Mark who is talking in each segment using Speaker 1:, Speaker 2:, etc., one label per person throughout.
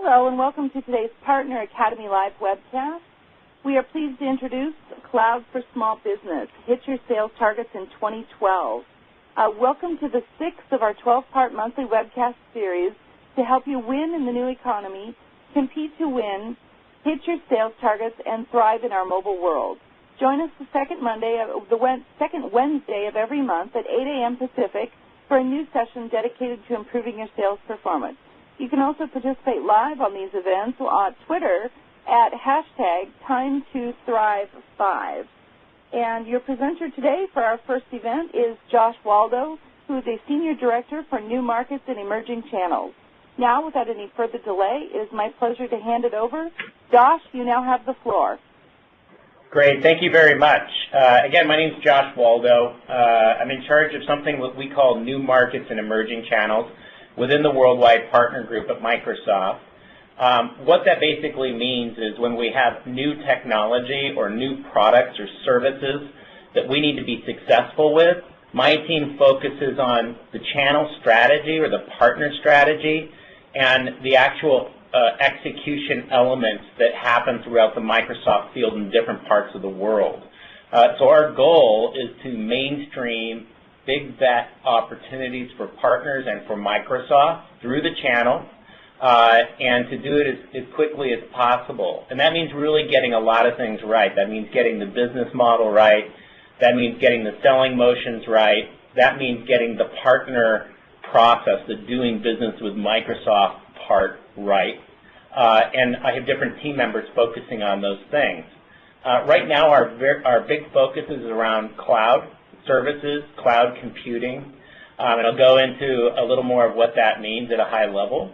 Speaker 1: Hello and welcome to today's Partner Academy Live webcast. We are pleased to introduce Cloud for Small Business, Hit Your Sales Targets in 2012. Welcome to the 6th of our 12-part monthly webcast series to help you win in the new economy, compete to win, hit your sales targets, and thrive in our mobile world. Join us the second Wednesday of every month at 8 a.m. Pacific for a new session dedicated to improving your sales performance. You can also participate live on these events on Twitter at #Time2Thrive5. And your presenter today for our first event is Josh Waldo, who is a Senior Director for New Markets and Emerging Channels. Now, without any further delay, it is my pleasure to hand it over. Josh, you now have the floor.
Speaker 2: Great. Thank you very much. Again, my name is Josh Waldo. I'm in charge of something that we call New Markets and Emerging Channels within the Worldwide Partner Group at Microsoft. What that basically means is when we have new technology or new products or services that we need to be successful with, my team focuses on the channel strategy or the partner strategy and the actual execution elements that happen throughout the Microsoft field in different parts of the world. So our goal is to mainstream big bet opportunities for partners and for Microsoft through the channel and to do it as quickly as possible. And that means really getting a lot of things right. That means getting the business model right. That means getting the selling motions right. That means getting the partner process, the doing business with Microsoft part right. And I have different team members focusing on those things. Right now our big focus is around cloud services, cloud computing, and I'll go into a little more of what that means at a high level.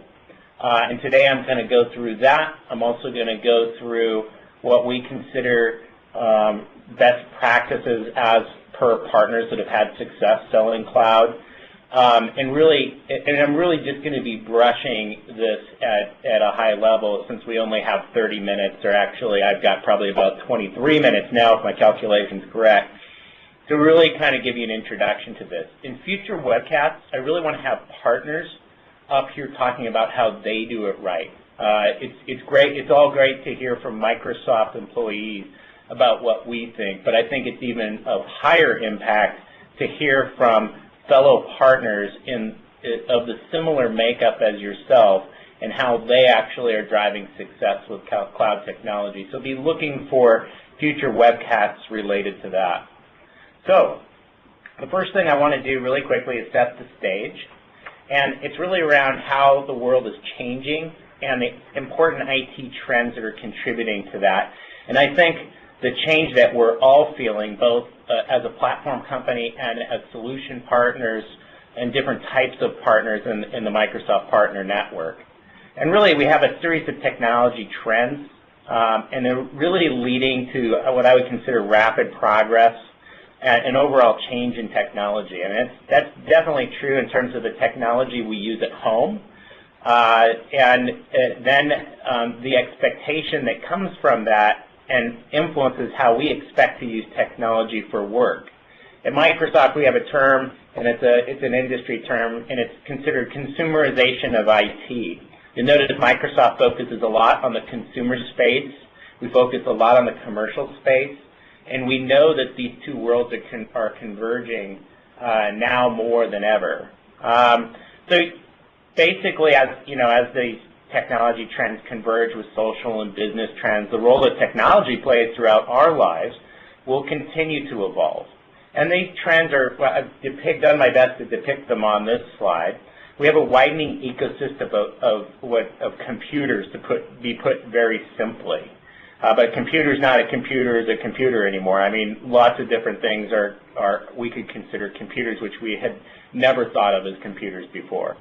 Speaker 2: And today I'm going to go through that. I'm also going to go through what we consider best practices as per partners that have had success selling cloud. And I'm really just going to be brushing this at a high level since we only have 30 minutes, or actually I've got probably about 23 minutes now if my calculation's correct, to really kind of give you an introduction to this. In future webcasts, I really want to have partners up here talking about how they do it right. It's great. It's all great to hear from Microsoft employees about what we think, but I think it's even of higher impact to hear from fellow partners of the similar makeup as yourself and how they actually are driving success with cloud technology. So be looking for future webcasts related to that. So the first thing I want to do really quickly is set the stage. And it's really around how the world is changing and the important IT trends that are contributing to that. And I think the change that we're all feeling, both as a platform company and as solution partners and different types of partners in the Microsoft Partner Network. And really, we have a series of technology trends, and they're really leading to what I would consider rapid progress and overall change in technology. And that's definitely true in terms of the technology we use at home, and then the expectation that comes from that and influences how we expect to use technology for work. At Microsoft, we have a term, and it's an industry term, and it's considered consumerization of IT. You'll notice Microsoft focuses a lot on the consumer space. We focus a lot on the commercial space, and we know that these two worlds are converging now more than ever. So basically, as these technology trends converge with social and business trends, the role that technology plays throughout our lives will continue to evolve. And these trends are, I've done my best to depict them on this slide. We have a widening ecosystem of computers, to be put very simply. But computer's not a computer is a computer anymore. I mean, lots of different things we could consider computers, which we had never thought of as computers before.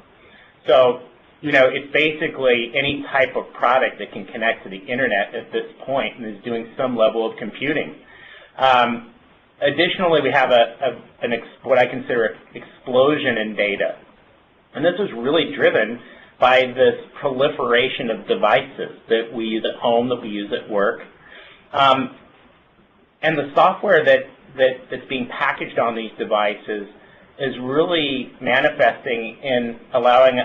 Speaker 2: So, it's basically any type of product that can connect to the internet at this point and is doing some level of computing. Additionally, we have what I consider an explosion in data. And this is really driven by this proliferation of devices that we use at home, that we use at work. And the software that's being packaged on these devices is really manifesting in allowing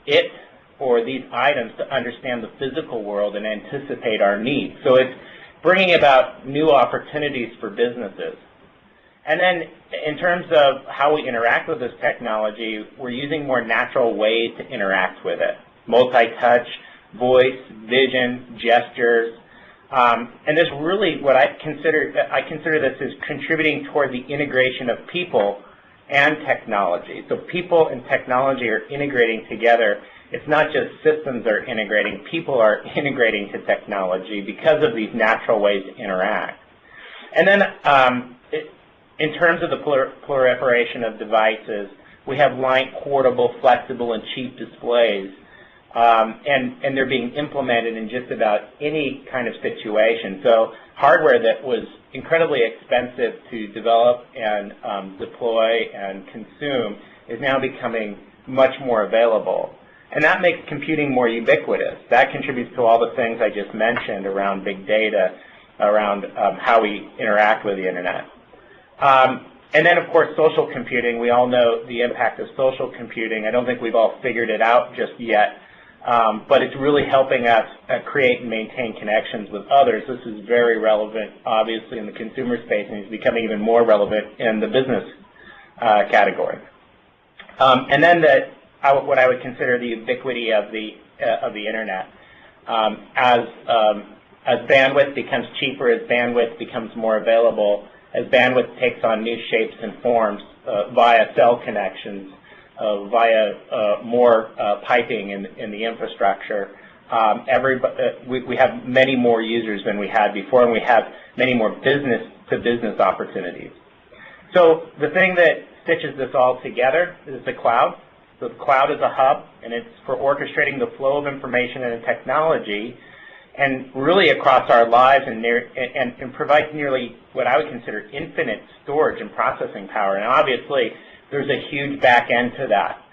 Speaker 2: it for these items to understand the physical world and anticipate our needs. So it's bringing about new opportunities for businesses. And then in terms of how we interact with this technology, we're using more natural ways to interact with it. Multi-touch, voice, vision, gestures. And this really, what I consider this as contributing toward the integration of people and technology. So people and technology are integrating together. It's not just systems are integrating, people are integrating to technology because of these natural ways to interact. And then in terms of the proliferation of devices, we have light, portable, flexible, and cheap displays. And they're being implemented in just about any kind of situation. So hardware that was incredibly expensive to develop and deploy and consume is now becoming much more available. And that makes computing more ubiquitous. That contributes to all the things I just mentioned around big data, around how we interact with the Internet. And then, of course, social computing. We all know the impact of social computing. I don't think we've all figured it out just yet. But it's really helping us create and maintain connections with others. This is very relevant, obviously, in the consumer space, and it's becoming even more relevant in the business category. And then what I would consider the ubiquity of the Internet. As bandwidth becomes cheaper, as bandwidth becomes more available, as bandwidth takes on new shapes and forms via cell connections, via more piping in the infrastructure. We have many more users than we had before, and we have many more business-to-business opportunities. So the thing that stitches this all together is the cloud. So the cloud is a hub, and it's for orchestrating the flow of information and technology, and really across our lives, and provides nearly what I would consider infinite storage and processing power. And obviously, there's a huge back end to that.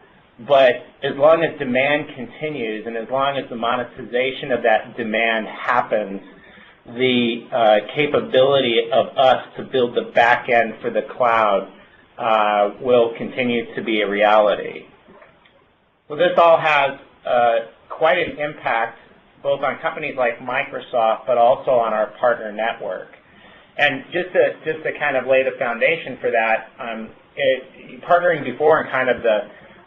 Speaker 2: But as long as demand continues and as long as the monetization of that demand happens, the capability of us to build the back end for the cloud will continue to be a reality. Well, this all has quite an impact both on companies like Microsoft, but also on our partner network. And just to kind of lay the foundation for that, partnering before in kind of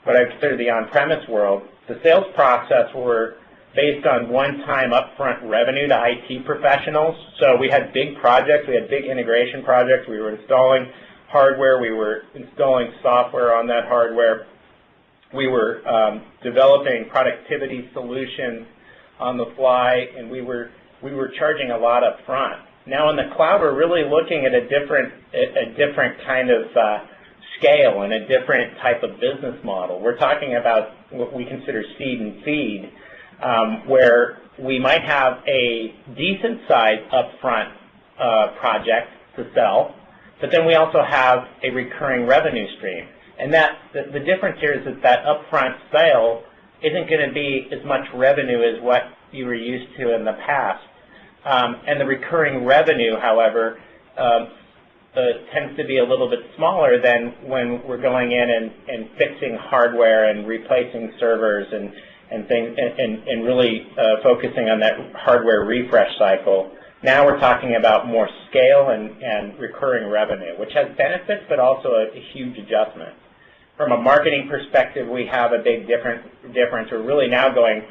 Speaker 2: what I consider the on-premise world, the sales process were based on one-time upfront revenue to IT professionals. So we had big projects, we had big integration projects, we were installing hardware, we were installing software on that hardware, we were developing productivity solutions on the fly, and we were charging a lot up front. Now in the cloud, we're really looking at a different kind of scale and a different type of business model. We're talking about what we consider seed and feed, where we might have a decent-sized upfront project to sell, but then we also have a recurring revenue stream. And the difference here is that upfront sale isn't going to be as much revenue as what you were used to in the past. And the recurring revenue, however, tends to be a little bit smaller than when we're going in and fixing hardware and replacing servers and things, and really focusing on that hardware refresh cycle. Now we're talking about more scale and recurring revenue, which has benefits but also a huge adjustment. From a marketing perspective, we have a big difference. We're really now going,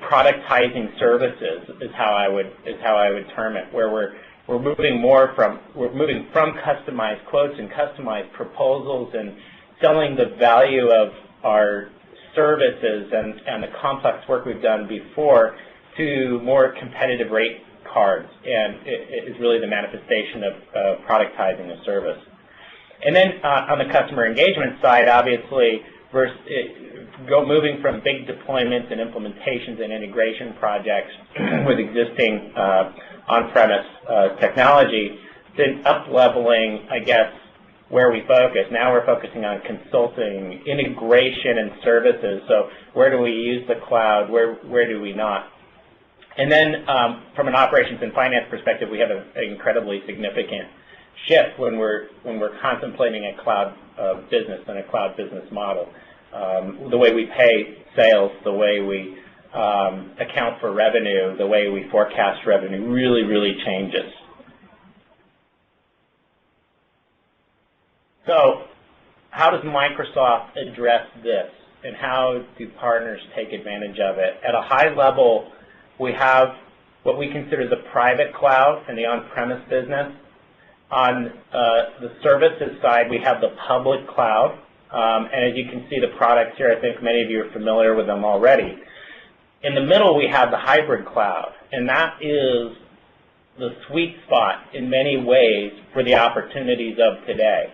Speaker 2: productizing services is how I would term it, where we're moving from customized quotes and customized proposals and selling the value of our services and the complex work we've done before to more competitive rate cards, and it is really the manifestation of productizing a service. And then on the customer engagement side, obviously, moving from big deployments and implementations and integration projects with existing on-premise technology, then up-leveling, I guess, where we focus. Now we're focusing on consulting, integration, and services. So where do we use the cloud? Where do we not? And then from an operations and finance perspective, we have an incredibly significant shift when we're contemplating a cloud business and a cloud business model. the way we pay sales, the way we account for revenue, the way we forecast revenue really, really changes. So how does Microsoft address this, and how do partners take advantage of it? At a high level, we have what we consider the private cloud and the on-premise business. On the services side, we have the public cloud, and as you can see the products here, I think many of you are familiar with them already. In the middle, we have the hybrid cloud, and that is the sweet spot in many ways for the opportunities of today,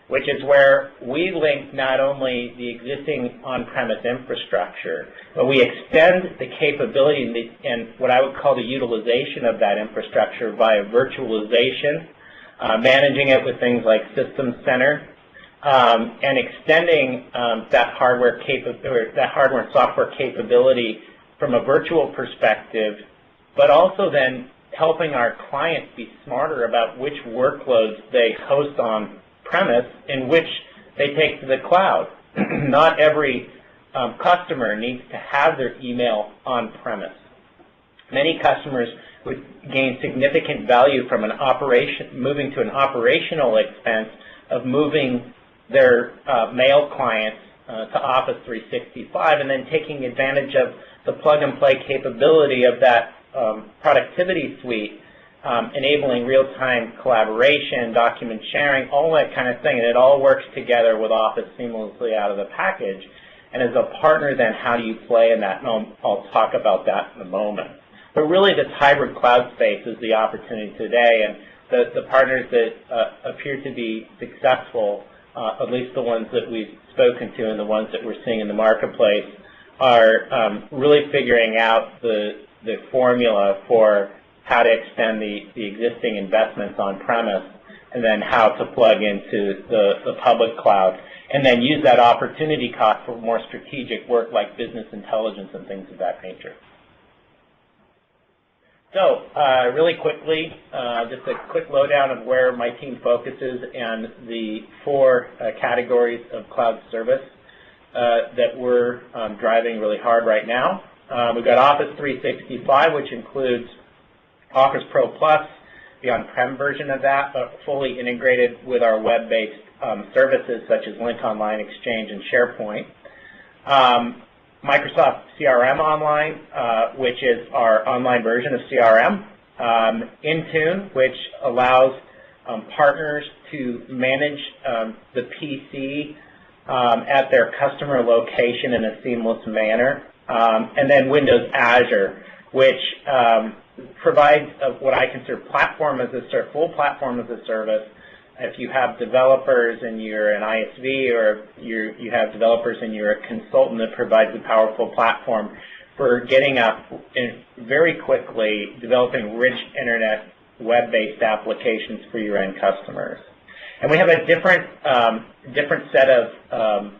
Speaker 2: which is where we link not only the existing on-premise infrastructure, but we extend the capability and what I would call the utilization of that infrastructure via virtualization, managing it with things like System Center, and extending that hardware and software capability from a virtual perspective, but also then helping our clients be smarter about which workloads they host on premise in which they take to the cloud. Not every customer needs to have their email on premise. Many customers would gain significant value from moving to an operational expense of moving their mail clients to Office 365 and then taking advantage of the plug-and-play capability of that productivity suite, enabling real-time collaboration, document sharing, all that kind of thing, and it all works together with Office seamlessly out of the package. And as a partner, then, how do you play in that? And I'll talk about that in a moment. But really, this hybrid cloud space is the opportunity today, and the partners that appear to be successful, at least the ones that we've spoken to and the ones that we're seeing in the marketplace, are really figuring out the formula for how to extend the existing investments on premise, and then how to plug into the public cloud, and then use that opportunity cost for more strategic work like business intelligence and things of that nature. So really quickly, just a quick lowdown of where my team focuses and the 4 categories of cloud service that we're driving really hard right now. We've got Office 365, which includes Office Pro Plus, the on-prem version of that, but fully integrated with our web-based services such as Lync Online, Exchange, and SharePoint. Microsoft CRM Online, which is our online version of CRM. Intune, which allows partners to manage the PC at their customer location in a seamless manner. And then Windows Azure, which provides what I consider full platform as a service. If you have developers and you're an ISV, or you have developers and you're a consultant, that provides a powerful platform for getting up and very quickly developing rich internet web-based applications for your end customers. And we have a different set of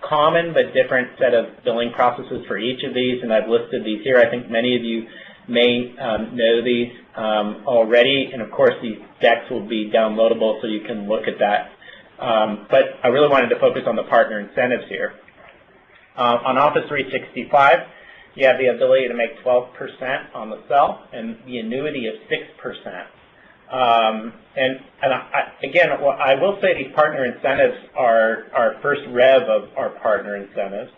Speaker 2: common but different set of billing processes for each of these, and I've listed these here. I think many of you may know these already, and of course these decks will be downloadable so you can look at that. But I really wanted to focus on the partner incentives here. On Office 365, you have the ability to make 12% on the sell and the annuity of 6%. Again, I will say these partner incentives are our first rev of our partner incentives,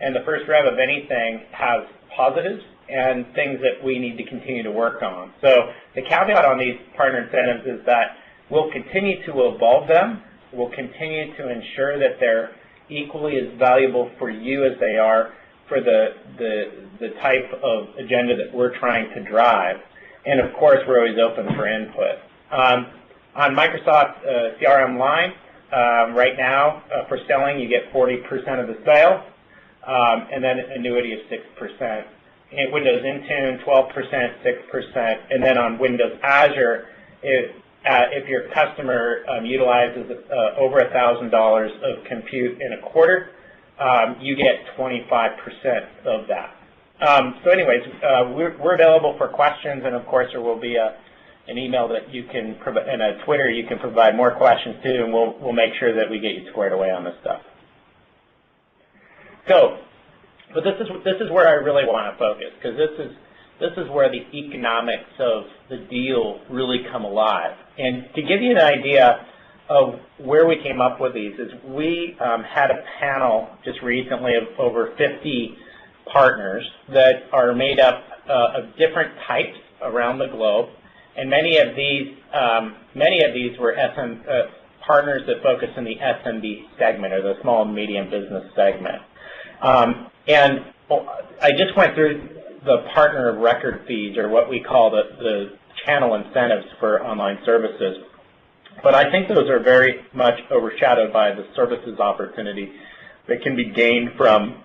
Speaker 2: and the first rev of anything has positives and things that we need to continue to work on. So the caveat on these partner incentives is that we'll continue to evolve them. We'll continue to ensure that they're equally as valuable for you as they are for the type of agenda that we're trying to drive. And of course, we're always open for input. On Microsoft CRM Line, right now, for selling, you get 40% of the sale, and then an annuity of 6%. In Windows Intune, 12%, 6%, and then on Windows Azure, if your customer utilizes over $1,000 of compute in a quarter, you get 25% of that. So anyways, we're available for questions, and of course there will be an email that you can provide, and a Twitter you can provide more questions to, and we'll make sure that we get you squared away on this stuff. But this is where I really want to focus, because this is where the economics of the deal really come alive. And to give you an idea of where we came up with these is we had a panel just recently of over 50 partners that are made up of different types around the globe, and many of these were partners that focus in the SMB segment, or the small and medium business segment. And I just went through the partner of record fees, or what we call the channel incentives for online services. But I think those are very much overshadowed by the services opportunity that can be gained from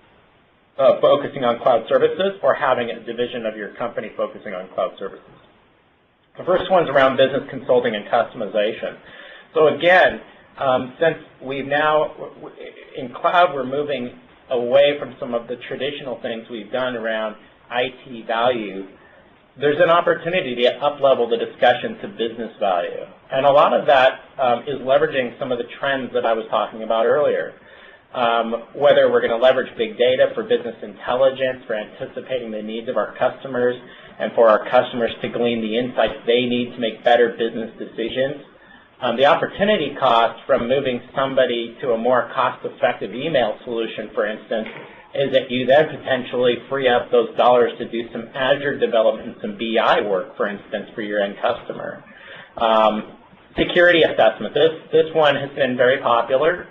Speaker 2: focusing on cloud services or having a division of your company focusing on cloud services. The first one's around business consulting and customization. So again, since we've now, in cloud, we're moving away from some of the traditional things we've done around IT value, there's an opportunity to up-level the discussion to business value. And a lot of that is leveraging some of the trends that I was talking about earlier. Whether we're going to leverage big data for business intelligence, for anticipating the needs of our customers, and for our customers to glean the insights they need to make better business decisions. The opportunity cost from moving somebody to a more cost-effective email solution, for instance, is that you then potentially free up those dollars to do some Azure development and some BI work, for instance, for your end customer. Security assessment. This one has been very popular.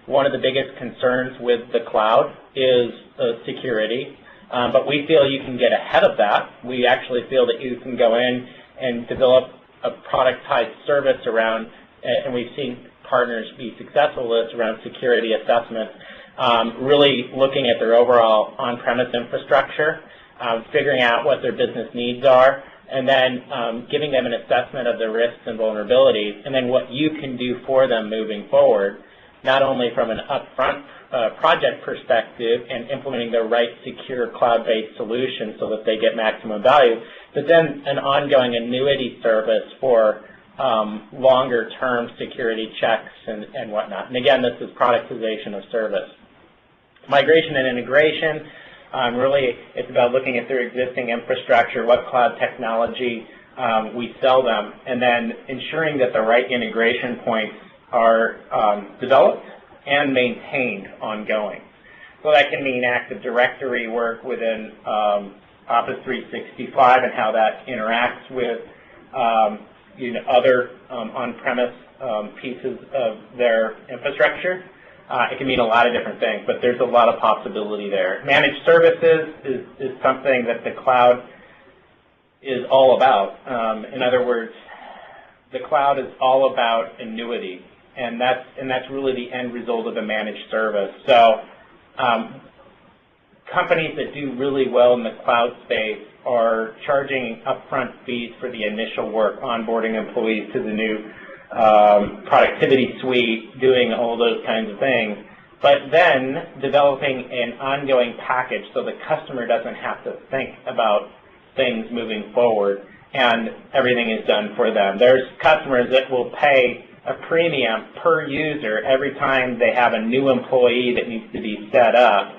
Speaker 2: One of the biggest concerns with the cloud is security, but we feel you can get ahead of that. We actually feel that you can go in and develop a productized service around, and we've seen partners be successful with this, around security assessment, really looking at their overall on-premise infrastructure, figuring out what their business needs are, and then giving them an assessment of their risks and vulnerabilities, and then what you can do for them moving forward, not only from an upfront project perspective and implementing the right secure cloud-based solution so that they get maximum value, but then an ongoing annuity service for longer-term security checks and whatnot. And again, this is productization of service. Migration and integration, really it's about looking at their existing infrastructure, what cloud technology we sell them, and then ensuring that the right integration points are developed and maintained ongoing. So that can mean Active Directory work within Office 365 and how that interacts with other on-premise pieces of their infrastructure. It can mean a lot of different things, but there's a lot of possibility there. Managed services is something that the cloud is all about. In other words, the cloud is all about annuity, and that's really the end result of a managed service. So companies that do really well in the cloud space are charging upfront fees for the initial work, onboarding employees to the new productivity suite, doing all those kinds of things, but then developing an ongoing package so the customer doesn't have to think about things moving forward and everything is done for them. There's customers that will pay a premium per user every time they have a new employee that needs to be set up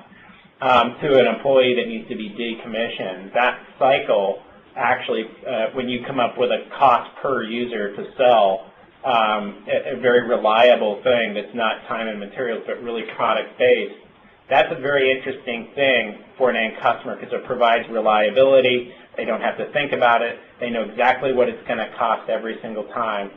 Speaker 2: to an employee that needs to be decommissioned. That cycle actually, when you come up with a cost per user to sell, a very reliable thing that's not time and materials but really product-based, that's a very interesting thing for an end customer because it provides reliability. They don't have to think about it. They know exactly what it's going to cost every single time.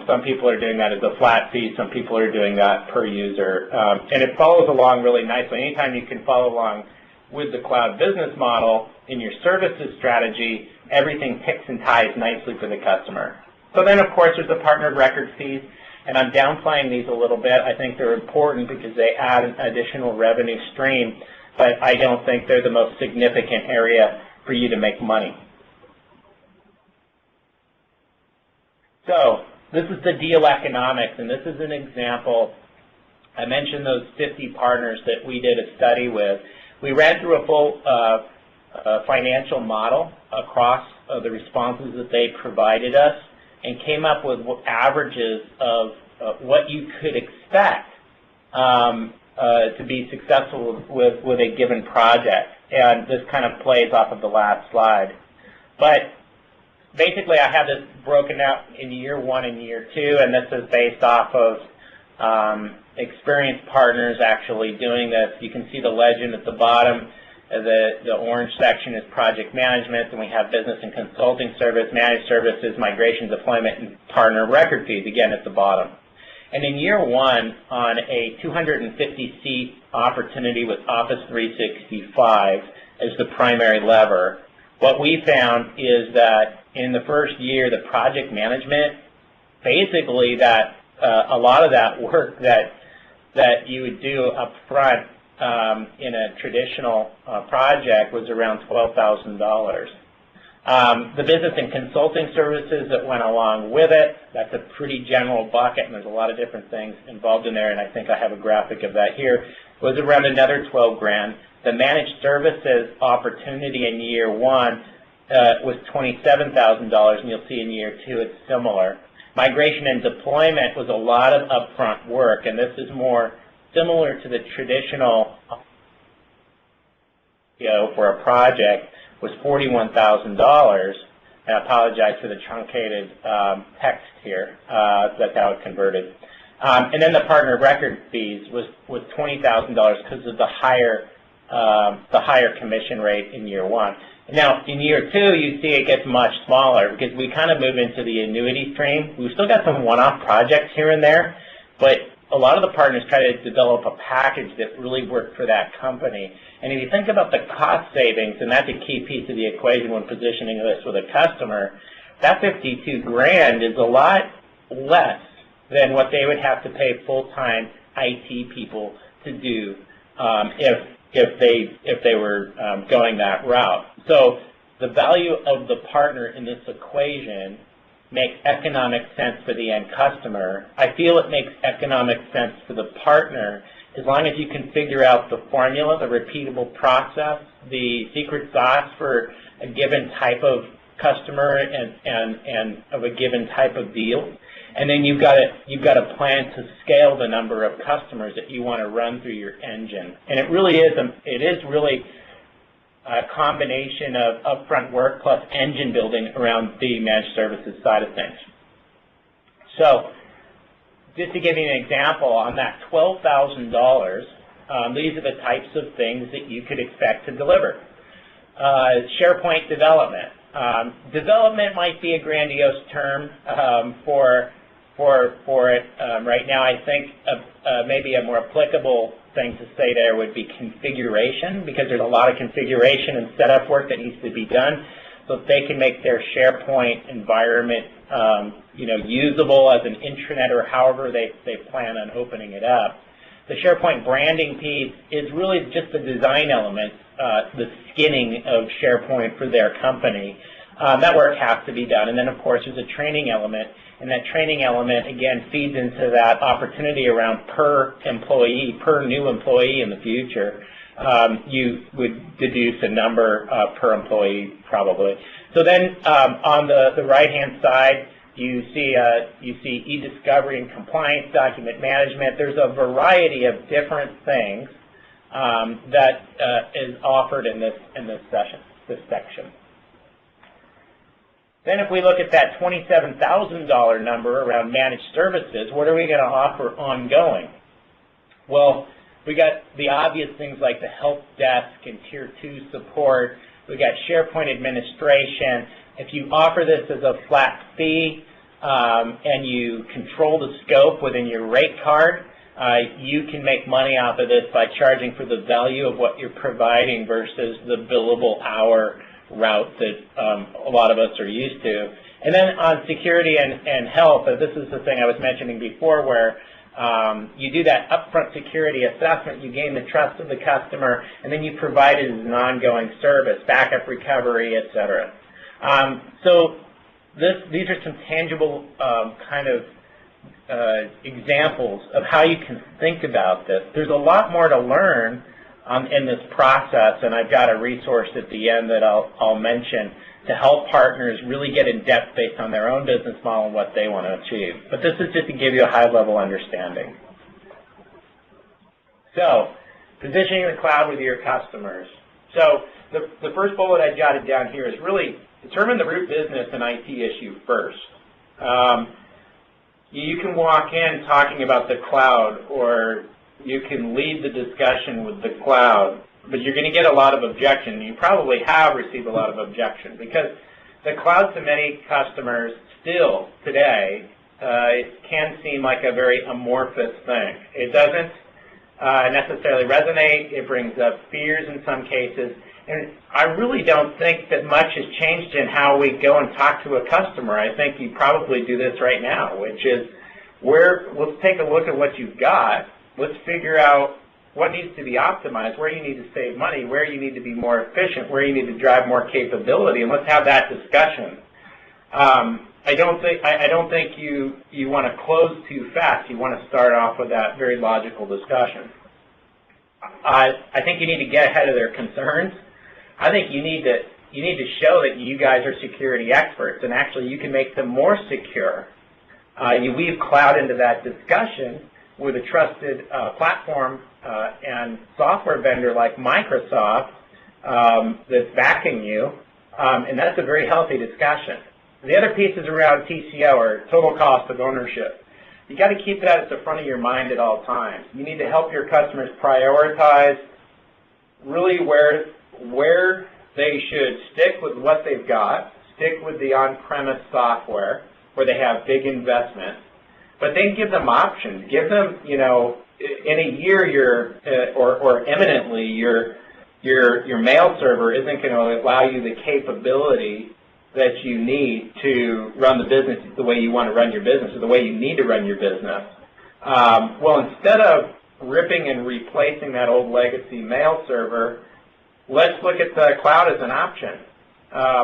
Speaker 2: Some people are doing that as a flat fee. Some people are doing that per user. And it follows along really nicely. Anytime you can follow along with the cloud business model in your services strategy, everything ticks and ties nicely for the customer. So then, of course, there's the partner of record fees. And I'm downplaying these a little bit. I think they're important because they add an additional revenue stream, but I don't think they're the most significant area for you to make money. So this is the deal economics, and this is an example. I mentioned those 50 partners that we did a study with. We ran through a full financial model across the responses that they provided us and came up with averages of what you could expect to be successful with a given project. And this kind of plays off of the last slide. But basically, I have this broken out in year 1 and year 2, and this is based off of experienced partners actually doing this. You can see the legend at the bottom. The orange section is project management, and we have business and consulting service, managed services, migration, deployment, and partner record fees, again, at the bottom. And in year 1, on a 250-seat opportunity with Office 365 as the primary lever, what we found is that in the first year, the project management, basically that a lot of that work that you would do up front in a traditional project was around $12,000. The business and consulting services that went along with it, that's a pretty general bucket, and there's a lot of different things involved in there, and I think I have a graphic of that here, was around another 12 grand. The managed services opportunity in year 1 was $27,000, and you'll see in year 2 it's similar. Migration and deployment was a lot of upfront work, and this is more similar to the traditional for a project, was $41,000. And I apologize for the truncated text here. That's how it converted. And then the partner record fees was $20,000 because of the higher commission rate in year 1. Now, in year 2, you see it gets much smaller because we kind of move into the annuity stream. We've still got some one-off projects here and there, but a lot of the partners try to develop a package that really worked for that company. And if you think about the cost savings, and that's a key piece of the equation when positioning this with a customer, that 52 grand is a lot less than what they would have to pay full-time IT people to do if they were going that route. So the value of the partner in this equation makes economic sense for the end customer. I feel it makes economic sense for the partner as long as you can figure out the formula, the repeatable process, the secret sauce for a given type of customer and of a given type of deal. And then you've got a plan to scale the number of customers that you want to run through your engine. And it is really a combination of upfront work plus engine building around the managed services side of things. So just to give you an example, on that $12,000, these are the types of things that you could expect to deliver. SharePoint development. Development might be a grandiose term for it. Right now, I think maybe a more applicable thing to say there would be configuration, because there's a lot of configuration and setup work that needs to be done so that they can make their SharePoint environment usable as an intranet or however they plan on opening it up. The SharePoint branding piece is really just the design element, the skinning of SharePoint for their company. That work has to be done. And then, of course, there's a training element. And that training element, again, feeds into that opportunity around per employee, per new employee in the future. You would deduce a number per employee, probably. So then on the right-hand side, you see e-discovery and compliance, document management. There's a variety of different things that is offered in this section. Then if we look at that $27,000 number around managed services, what are we going to offer ongoing? Well, we got the obvious things like the help desk and Tier 2 support. We got SharePoint administration. If you offer this as a flat fee and you control the scope within your rate card, you can make money off of this by charging for the value of what you're providing versus the billable hour route that a lot of us are used to. And then on security and health, this is the thing I was mentioning before, where you do that upfront security assessment, you gain the trust of the customer, and then you provide it as an ongoing service, backup recovery, etc. So these are some tangible kind of examples of how you can think about this. There's a lot more to learn in this process, and I've got a resource at the end that I'll mention to help partners really get in depth based on their own business model and what they want to achieve. But this is just to give you a high-level understanding. So, positioning the cloud with your customers. So, the first bullet I jotted down here is really determine the root business and IT issue first. You can walk in talking about the cloud, or you can lead the discussion with the cloud, but you're going to get a lot of objection. You probably have received a lot of objection because the cloud to many customers still today it can seem like a very amorphous thing. It doesn't necessarily resonate. It brings up fears in some cases. And I really don't think that much has changed in how we go and talk to a customer. I think you probably do this right now, which is let's take a look at what you've got. Let's figure out what needs to be optimized, where you need to save money, where you need to be more efficient, where you need to drive more capability, and let's have that discussion. I don't think you want to close too fast. You want to start off with that very logical discussion. I think you need to get ahead of their concerns. I think you need to show that you guys are security experts, and actually you can make them more secure. You weave cloud into that discussion with a trusted platform and software vendor like Microsoft that's backing you, and that's a very healthy discussion. The other pieces around TCO, or total cost of ownership. You got to keep that at the front of your mind at all times. You need to help your customers prioritize really where they should stick with what they've got, stick with the on-premise software where they have big investments, but then give them options. Give them, in a year or imminently your mail server isn't going to allow you the capability that you need to run the business the way you want to run your business, or the way you need to run your business. Well, instead of ripping and replacing that old legacy mail server, let's look at the cloud as an option.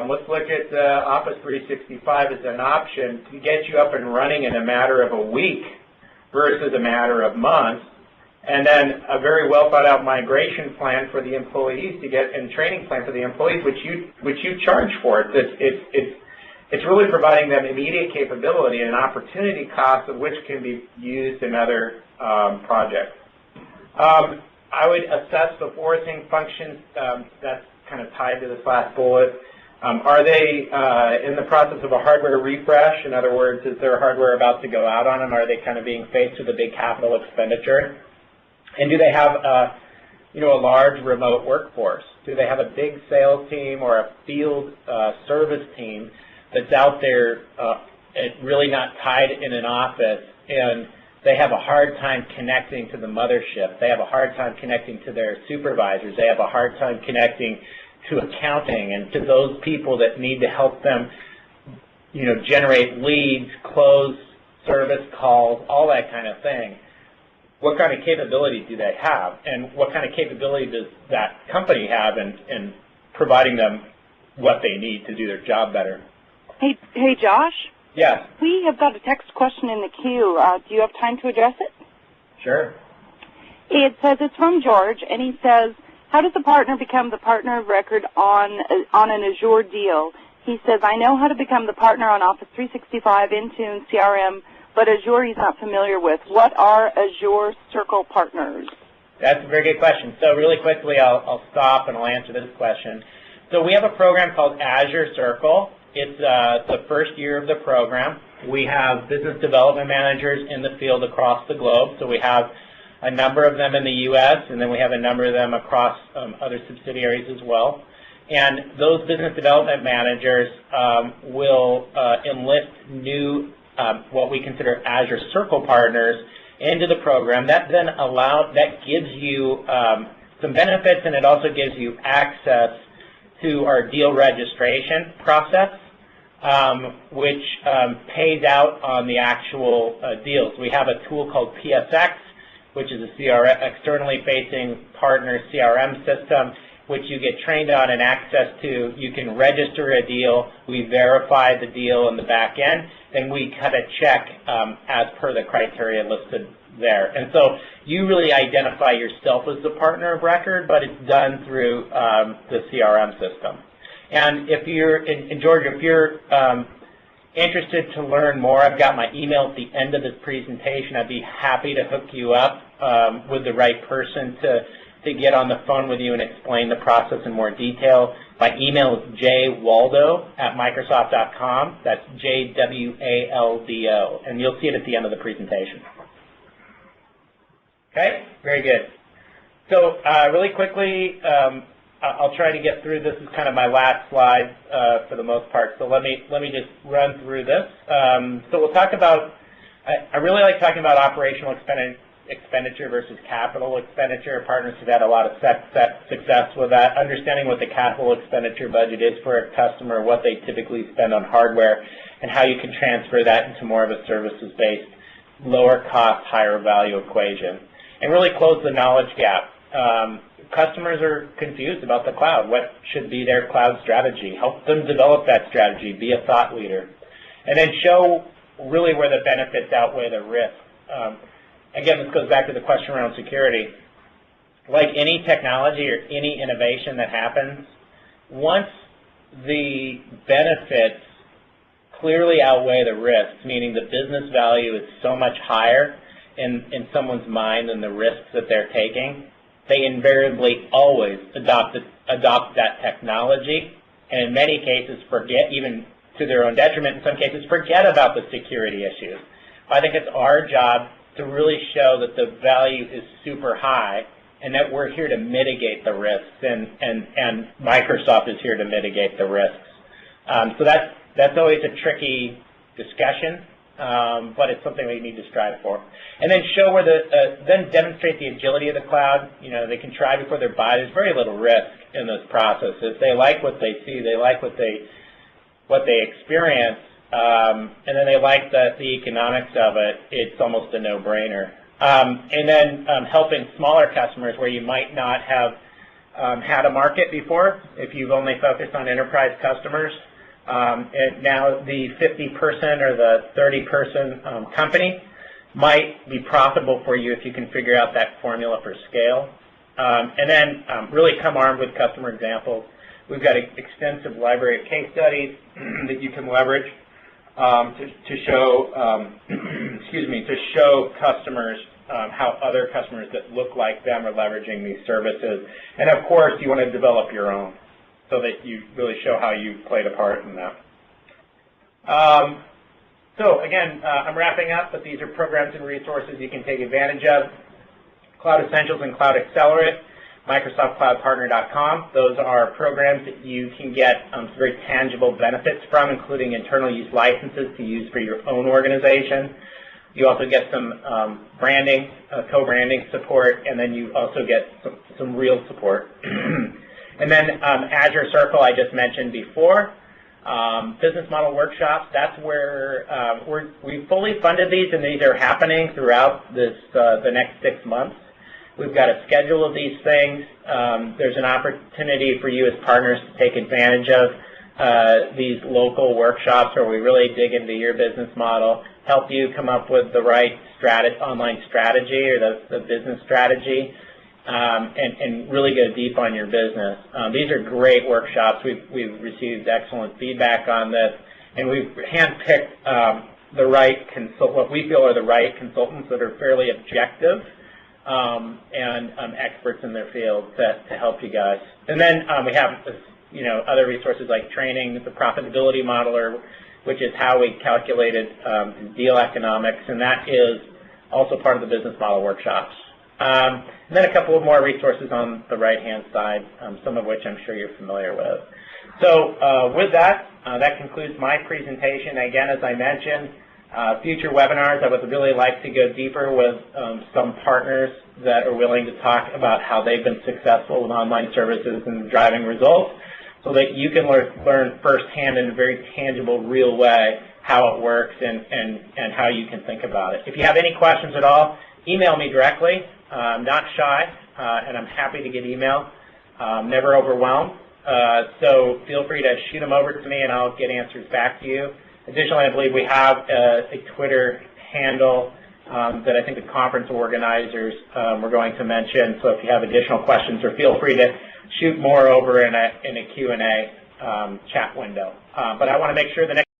Speaker 2: Let's look at Office 365 as an option to get you up and running in a matter of a week versus a matter of months, and then a very well thought out migration plan for the employees to get, and training plan for the employees, which you charge for. It's really providing them immediate capability and an opportunity cost of which can be used in other projects. I would assess the forcing functions. That's kind of tied to this last bullet. Are they in the process of a hardware refresh? In other words, is their hardware about to go out on them? Are they kind of being faced with a big capital expenditure? And do they have a large remote workforce? Do they have a big sales team or a field service team that's out there really not tied in an office, and they have a hard time connecting to the mothership? They have a hard time connecting to their supervisors. They have a hard time connecting to accounting and to those people that need to help them, generate leads, close service calls, all that kind of thing. What kind of capability do they have, and what kind of capability does that company have in providing them what they need to do their job better?
Speaker 1: Hey, Josh?
Speaker 2: Yes.
Speaker 1: We have got a text question in the queue. Do you have time to address it?
Speaker 2: Sure.
Speaker 1: It says it's from George, and he says, how does a partner become the partner of record on an Azure deal? He says, I know how to become the partner on Office 365, Intune, CRM, but Azure he's not familiar with. What are Azure Circle partners?
Speaker 2: That's a very good question. So really quickly, I'll stop and I'll answer this question. So we have a program called Azure Circle. It's the first year of the program. We have business development managers in the field across the globe. So we have a number of them in the U.S., and then we have a number of them across other subsidiaries as well. And those business development managers will enlist new what we consider Azure Circle partners into the program. That gives you some benefits, and it also gives you access to our deal registration process, which pays out on the actual deals. We have a tool called PSX, which is a externally facing partner CRM system, which you get trained on and access to. You can register a deal. We verify the deal in the back end, and we cut a check as per the criteria listed there. And so you really identify yourself as the partner of record, but it's done through the CRM system. And if you're, George, if you're interested to learn more, I've got my email at the end of this presentation. I'd be happy to hook you up with the right person to get on the phone with you and explain the process in more detail. My email is jwaldo@microsoft.com. That's JWALDO, and you'll see it at the end of the presentation. Okay, very good. So really quickly, I'll try to get through this. Is kind of my last slide for the most part. So let me just run through this. So we'll talk about. I really like talking about operational expenditure versus capital expenditure. Partners have had a lot of success with that. Understanding what the capital expenditure budget is for a customer, what they typically spend on hardware, and how you can transfer that into more of a services-based, lower cost, higher value equation, and really close the knowledge gap. Customers are confused about the cloud. What should be their cloud strategy? Help them develop that strategy. Be a thought leader. And then show really where the benefits outweigh the risk. Again, this goes back to the question around security. Like any technology or any innovation that happens, once the benefits clearly outweigh the risks, meaning the business value is so much higher in someone's mind than the risks that they're taking, they invariably always adopt that technology, and in many cases forget, even to their own detriment in some cases, forget about the security issues. I think it's our job to really show that the value is super high and that we're here to mitigate the risks, and Microsoft is here to mitigate the risks. So that's always a tricky discussion, but it's something we need to strive for. And then show where then demonstrate the agility of the cloud. You know, they can try before they buy. There's very little risk in this process. If they like what they see, they like what they experience, and then they like the economics of it, it's almost a no-brainer. And then helping smaller customers where you might not have had a market before, if you've only focused on enterprise customers. And now the 50-person or the 30-person company might be profitable for you if you can figure out that formula for scale. And then really come armed with customer examples. We've got an extensive library of case studies that you can leverage to show, to show customers how other customers that look like them are leveraging these services. And of course, you want to develop your own so that you really show how you played a part in that. So again, I'm wrapping up, but these are programs and resources you can take advantage of. Cloud Essentials and Cloud Accelerate, MicrosoftCloudPartner.com. Those are programs that you can get very tangible benefits from, including internal use licenses to use for your own organization. You also get some branding, co-branding support, and then you also get some real support. And then Azure Circle, I just mentioned before. Business model workshops, that's where we fully funded these, and these are happening throughout this the next 6 months. We've got a schedule of these things. There's an opportunity for you as partners to take advantage of these local workshops where we really dig into your business model, help you come up with the right online strategy or the business strategy, and really go deep on your business. These are great workshops. We've received excellent feedback on this, and we've handpicked the right what we feel are the right consultants that are fairly objective and experts in their field to help you guys. And then we have other resources like training, the profitability modeler, which is how we calculated deal economics, and that is also part of the business model workshops. And then a couple of more resources on the right-hand side, some of which I'm sure you're familiar with. So with that, that concludes my presentation. Again, as I mentioned, future webinars, I would really like to go deeper with some partners that are willing to talk about how they've been successful with online services and driving results, so that you can learn firsthand in a very tangible, real way how it works and how you can think about it. If you have any questions at all, email me directly. I'm not shy, and I'm happy to get email. Never overwhelmed. So feel free to shoot them over to me, and I'll get answers back to you. Additionally, I believe we have a Twitter handle that I think the conference organizers were going to mention. So if you have additional questions, or feel free to shoot more over in a Q&A chat window. But I want to make sure the next